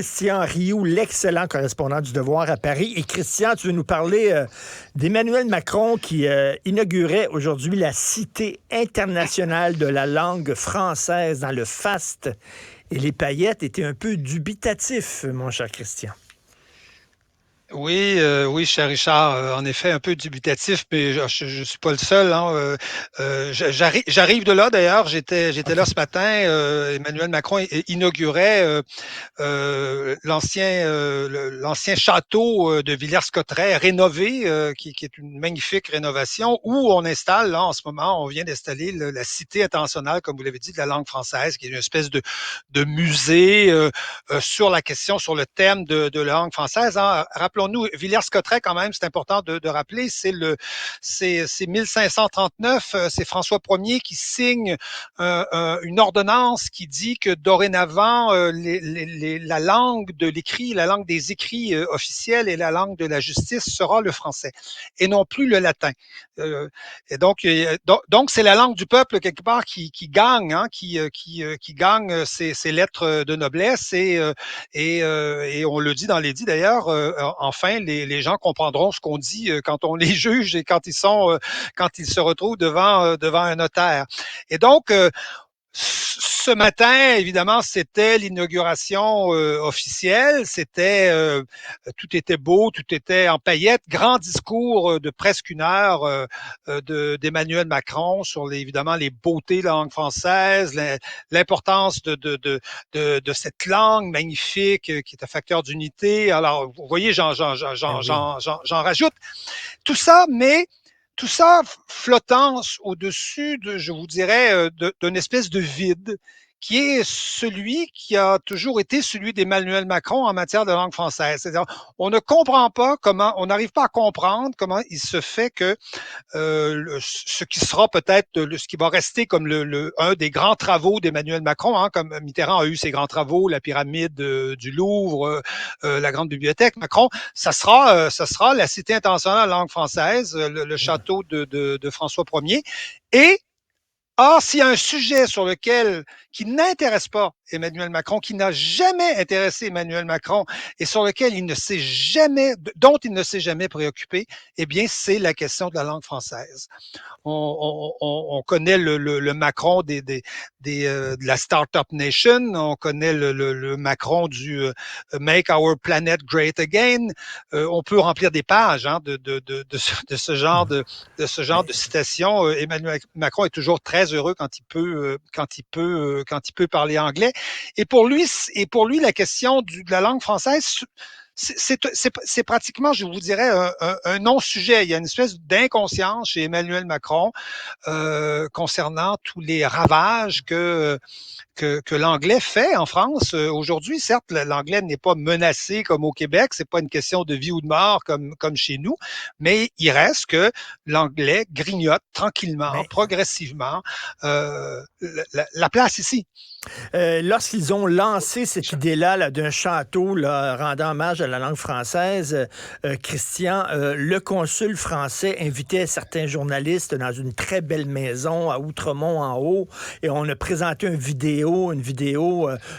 Christian Rioux, l'excellent correspondant du Devoir à Paris. Et Christian, tu veux nous parler d'Emmanuel Macron qui inaugurait aujourd'hui la Cité internationale de la langue française dans le faste. Et les paillettes étaient un peu dubitatifs, mon cher Christian. Oui, oui, cher Richard, en effet, un peu dubitatif, mais je suis pas le seul. Hein, j'arrive de là d'ailleurs. J'étais là OK. ce matin. Emmanuel Macron inaugurait l'ancien château de Villers-Cotterêts rénové, qui est une magnifique rénovation, où on installe là en ce moment, on vient d'installer la Cité internationale, comme vous l'avez dit, de la langue française, qui est une espèce de musée sur la question, sur le thème de la langue française. Hein. Rappelons-nous, Villers-Cotterêts, quand même, c'est important de rappeler, c'est 1539, c'est François Ier qui signe une ordonnance qui dit que dorénavant, la langue de l'écrit, la langue des écrits officiels et la langue de la justice sera le français et non plus le latin. Et donc c'est la langue du peuple quelque part qui gagne, hein, qui gagne ces lettres de noblesse et on le dit dans l'édit d'ailleurs. Enfin, les gens comprendront ce qu'on dit quand on les juge et quand ils se retrouvent devant un notaire. Et donc ce matin, évidemment, c'était l'inauguration officielle. Tout était beau, tout était en paillettes. Grand discours de presque une heure d'Emmanuel Macron sur évidemment les beautés de la langue française, l'importance de cette langue magnifique qui est un facteur d'unité. Alors, vous voyez, Ben oui. j'en rajoute tout ça, mais tout ça flottant au-dessus je vous dirais, d'une espèce de vide qui est celui qui a toujours été celui d'Emmanuel Macron en matière de langue française. C'est-à-dire, on ne comprend pas comment, on n'arrive pas à comprendre comment il se fait que ce qui sera peut-être ce qui va rester comme un des grands travaux d'Emmanuel Macron, hein, comme Mitterrand a eu ses grands travaux, la pyramide du Louvre, la grande bibliothèque. Macron, ça sera la Cité internationale de la langue française, le château de François Ier. Et or, s'il y a un sujet qui n'intéresse pas Emmanuel Macron, qui n'a jamais intéressé Emmanuel Macron et sur lequel dont il ne s'est jamais préoccupé, eh bien, c'est la question de la langue française. On connaît le Macron de la Startup Nation, on connaît le Macron du Make Our Planet Great Again. On peut remplir des pages, hein, de ce genre de Mais citations. Emmanuel Macron est toujours très heureux quand il peut parler anglais. Et pour lui, la question de la langue française, c'est pratiquement, je vous dirais, un non-sujet. Il y a une espèce d'inconscience chez Emmanuel Macron concernant tous les ravages que l'anglais fait en France. Aujourd'hui, certes, l'anglais n'est pas menacé comme au Québec, c'est pas une question de vie ou de mort comme chez nous, mais il reste que l'anglais grignote tranquillement, ben, progressivement la place ici. Lorsqu'ils ont lancé cette idée-là là, d'un château là, rendant hommage à la langue française, Christian, le consul français invitait certains journalistes dans une très belle maison à Outremont en haut, et on a présenté une vidéo,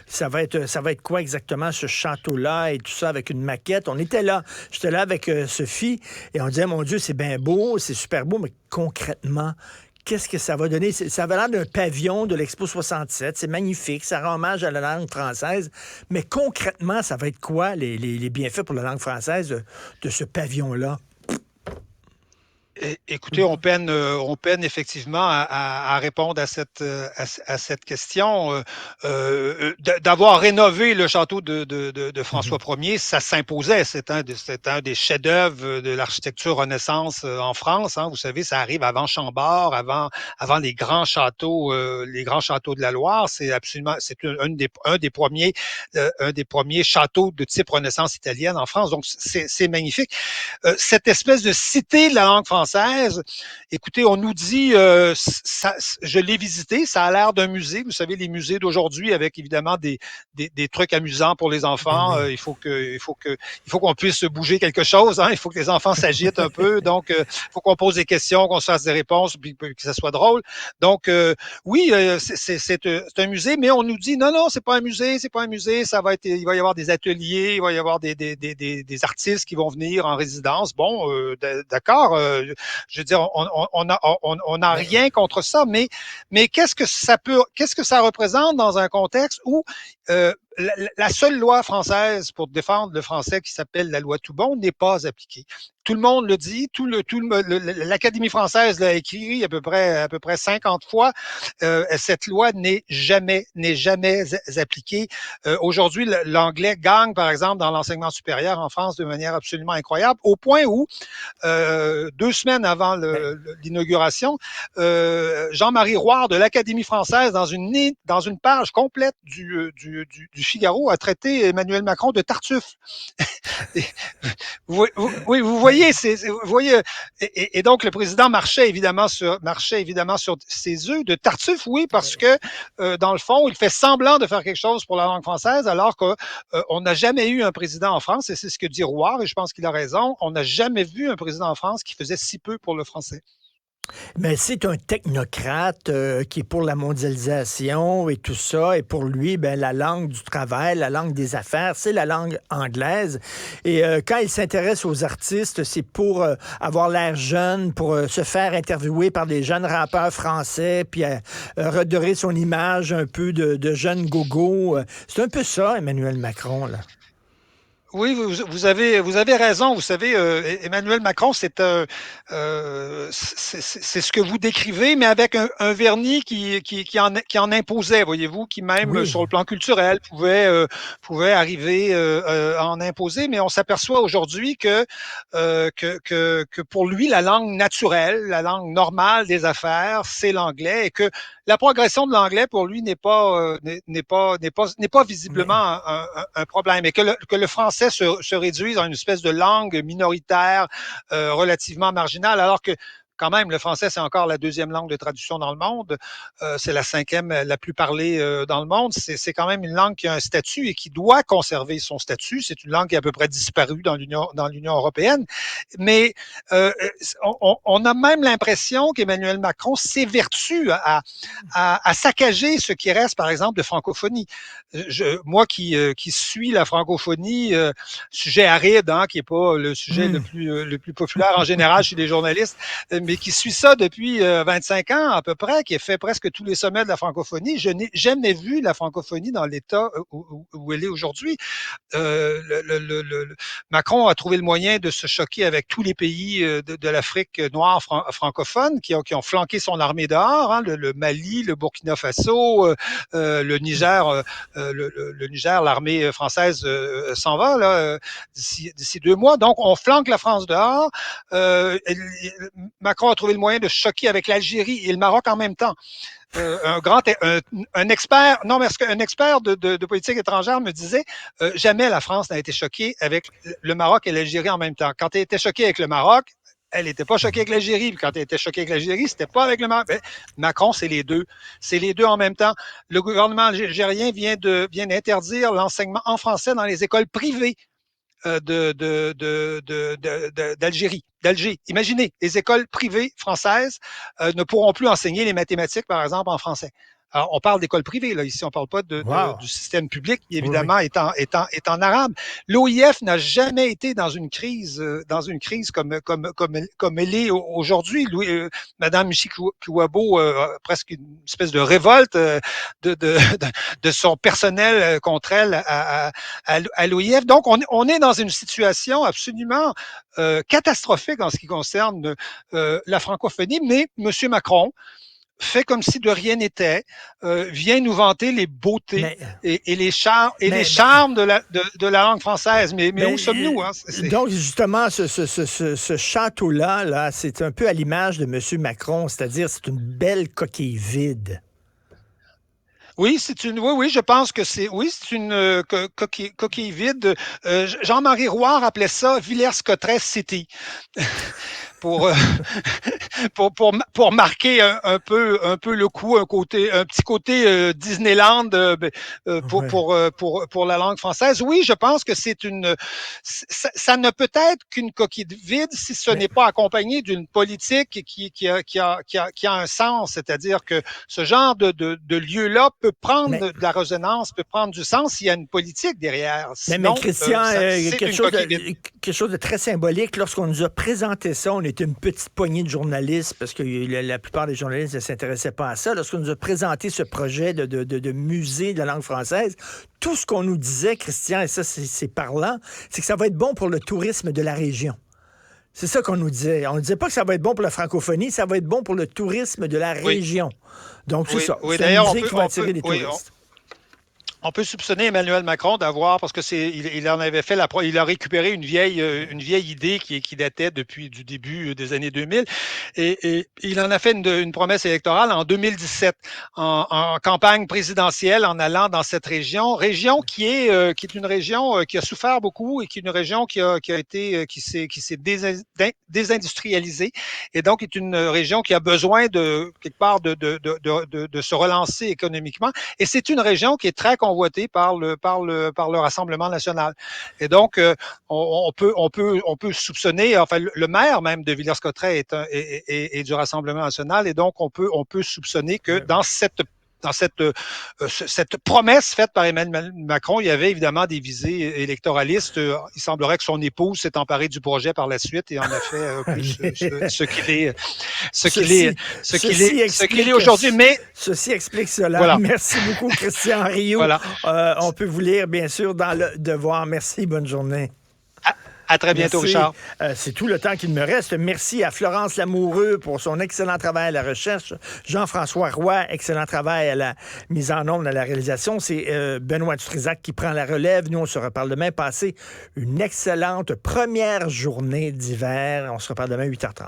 ça va être quoi exactement ce château-là et tout ça avec une maquette. On était là, j'étais là avec Sophie, et on disait, mon Dieu, c'est bien beau, c'est super beau, mais concrètement, qu'est-ce que ça va donner? Ça va l'air d'un pavillon de l'Expo 67. C'est magnifique. Ça rend hommage à la langue française. Mais concrètement, ça va être quoi, les bienfaits pour la langue française de ce pavillon-là? Écoutez, on peine effectivement à répondre à cette question. D'avoir rénové le château de François Mhm. Ier, ça s'imposait. C'est un des chefs-d'œuvre de l'architecture Renaissance en France. Hein. Vous savez, ça arrive avant Chambord, avant les grands châteaux de la Loire. C'est un des premiers châteaux de type Renaissance italienne en France. Donc, c'est magnifique. Cette espèce de cité de la langue française française. Écoutez, on nous dit, je l'ai visité, ça a l'air d'un musée. Vous savez, les musées d'aujourd'hui avec évidemment des trucs amusants pour les Ben enfants. oui. Il faut qu'on puisse bouger quelque chose. Hein? Il faut que les enfants s'agitent un peu. Donc, il faut qu'on pose des questions, qu'on se fasse des réponses, puis que ça soit drôle. Donc, oui, c'est un musée, mais on nous dit non, non, c'est pas un musée, c'est pas un musée. Il va y avoir des ateliers, il va y avoir des artistes qui vont venir en résidence. Bon, d'accord. Je veux dire, on n'a Mais, rien contre ça, mais qu'est-ce que ça représente dans un contexte où la seule loi française pour défendre le français qui s'appelle la loi Toubon n'est pas appliquée. Tout le monde le dit, l'Académie française l'a écrit à peu près 50 fois. Cette loi n'est jamais appliquée. Aujourd'hui, l'anglais gagne, par exemple, dans l'enseignement supérieur en France de manière absolument incroyable, au point où 2 semaines avant mais, l'inauguration, Jean-Marie Roire de l'Académie française, dans une page complète du Figaro, a traité Emmanuel Macron de Tartuffe. Oui, vous voyez, vous voyez, et donc le président marchait évidemment sur ses œufs de Tartuffe, oui, parce que dans le fond, il fait semblant de faire quelque chose pour la langue française, alors qu'on n'a jamais eu un président en France, et c'est ce que dit Roire, et je pense qu'il a raison, on n'a jamais vu un président en France qui faisait si peu pour le français. mais c'est un technocrate qui est pour la mondialisation et tout ça. Et pour lui, ben, la langue du travail, la langue des affaires, c'est la langue anglaise. Et quand il s'intéresse aux artistes, c'est pour avoir l'air jeune, pour se faire interviewer par des jeunes rappeurs français, puis redorer son image un peu de jeune gogo. C'est un peu ça, Emmanuel Macron, là. Oui, vous avez raison. Vous savez, Emmanuel Macron, c'est ce que vous décrivez, mais avec un vernis qui en imposait, voyez-vous, qui même Oui. sur le plan culturel pouvait arriver à en imposer. Mais on s'aperçoit aujourd'hui que pour lui, la langue naturelle, la langue normale des affaires, c'est l'anglais, et que la progression de l'anglais pour lui n'est pas visiblement Mais, un problème, et que le français se réduise à une espèce de langue minoritaire relativement marginale, alors que quand même, le français, c'est encore la deuxième langue de traduction dans le monde. C'est la cinquième la plus parlée dans le monde. C'est quand même une langue qui a un statut et qui doit conserver son statut. C'est une langue qui a à peu près disparu dans l'Union européenne. Mais on a même l'impression qu'Emmanuel Macron s'évertue à saccager ce qui reste, par exemple, de francophonie. Moi qui suis la francophonie, sujet aride, hein, qui est pas le sujet hum, le plus populaire en général chez les journalistes, mais qui suit ça depuis 25 ans à peu près, qui a fait presque tous les sommets de la francophonie, je n'ai jamais vu la francophonie dans l'état où elle est aujourd'hui. Macron a trouvé le moyen de se choquer avec tous les pays de l'Afrique noire francophone qui ont flanqué son armée dehors, hein, le Mali, le Burkina Faso, le Niger, le Niger, l'armée française s'en va là d'ici 2 mois. Donc on flanque la France dehors. Macron a trouvé le moyen de choquer avec l'Algérie et le Maroc en même temps. Un expert, non, mais un expert de politique étrangère me disait jamais la France n'a été choquée avec le Maroc et l'Algérie en même temps. Quand elle était choquée avec le Maroc, elle n'était pas choquée avec l'Algérie. Puis quand elle était choquée avec l'Algérie, c'était pas avec le Maroc. Ben, Macron, c'est les deux. C'est les deux en même temps. Le gouvernement algérien vient d'interdire l'enseignement en français dans les écoles privées d'Alger. Imaginez, les écoles privées françaises ne pourront plus enseigner les mathématiques, par exemple, en français. Alors, on parle d'écoles privées, là, ici, on ne parle pas wow. du système public, qui, Oui, oui. évidemment, est en arabe. L'OIF n'a jamais été dans une crise comme elle est aujourd'hui. Madame Michi Kouabo, presque une espèce de révolte de, de, de son personnel contre elle à l'OIF. Donc, on est dans une situation absolument catastrophique en ce qui concerne la francophonie, mais M. Macron fait comme si de rien n'était, vient nous vanter les beautés Mais, et les mais, charmes de la langue française. Mais où mais sommes-nous? Hein? donc, justement, ce château-là, là, c'est un peu à l'image de M. Macron, c'est-à-dire c'est une belle coquille vide. Oui, oui, je pense que c'est une coquille vide. Jean-Marie Roire appelait ça Villers-Cotterêts City. pour, pour marquer un peu le coup, un petit côté Disneyland Ouais. pour la langue française. Oui, je pense que ça ne peut être qu'une coquille vide si ce Mais, n'est pas accompagné d'une politique qui a un sens. C'est-à-dire que ce genre de lieu-là peut mais prendre de la résonance, peut prendre du sens s'il y a une politique derrière. mais Sinon, Christian, c'est une coquille vide. quelque chose de très symbolique. Lorsqu'on nous a présenté ça, on était une petite poignée de journalistes parce que la plupart des journalistes ne s'intéressaient pas à ça. Lorsqu'on nous a présenté ce projet de musée de la langue française, tout ce qu'on nous disait, Christian, et ça c'est parlant, c'est que ça va être bon pour le tourisme de la région. C'est ça qu'on nous disait. On ne disait pas que ça va être bon pour la francophonie, ça va être bon pour le tourisme de la Oui, région. Donc, c'est oui, ça. oui. C'est un D'ailleurs, musée qui va attirer des oui, touristes. on peut soupçonner Emmanuel Macron d'avoir, parce que il en avait fait il a récupéré une vieille idée qui datait depuis du début des années 2000, et il en a fait une promesse électorale en 2017, en campagne présidentielle, en allant dans cette région qui est une région qui a souffert beaucoup et qui est une région qui a été, qui s'est désindustrialisée, et donc est une région qui a besoin de quelque part de se relancer économiquement. Et c'est une région qui est très convoitée par le Rassemblement national. Et donc, on peut soupçonner, enfin, le maire même de Villers-Cotterêts est du Rassemblement national, et donc on peut soupçonner que dans cette promesse faite par Emmanuel Macron, il y avait évidemment des visées électoralistes. Il semblerait que son épouse s'est emparée du projet par la suite et en a fait un peu Ceci, ceci ce qu'il est explique, aujourd'hui. Mais ceci explique cela. voilà, Merci beaucoup, Christian Rioux. voilà. On peut vous lire, bien sûr, dans le Devoir. Merci, bonne journée. À très bientôt, Merci. Richard. C'est tout le temps qu'il me reste. Merci à Florence Lamoureux pour son excellent travail à la recherche. Jean-François Roy, excellent travail à la mise en onde, à la réalisation. C'est Benoît Dutrisac qui prend la relève. Nous, on se reparle demain. Passez une excellente première journée d'hiver. On se reparle demain 8h30.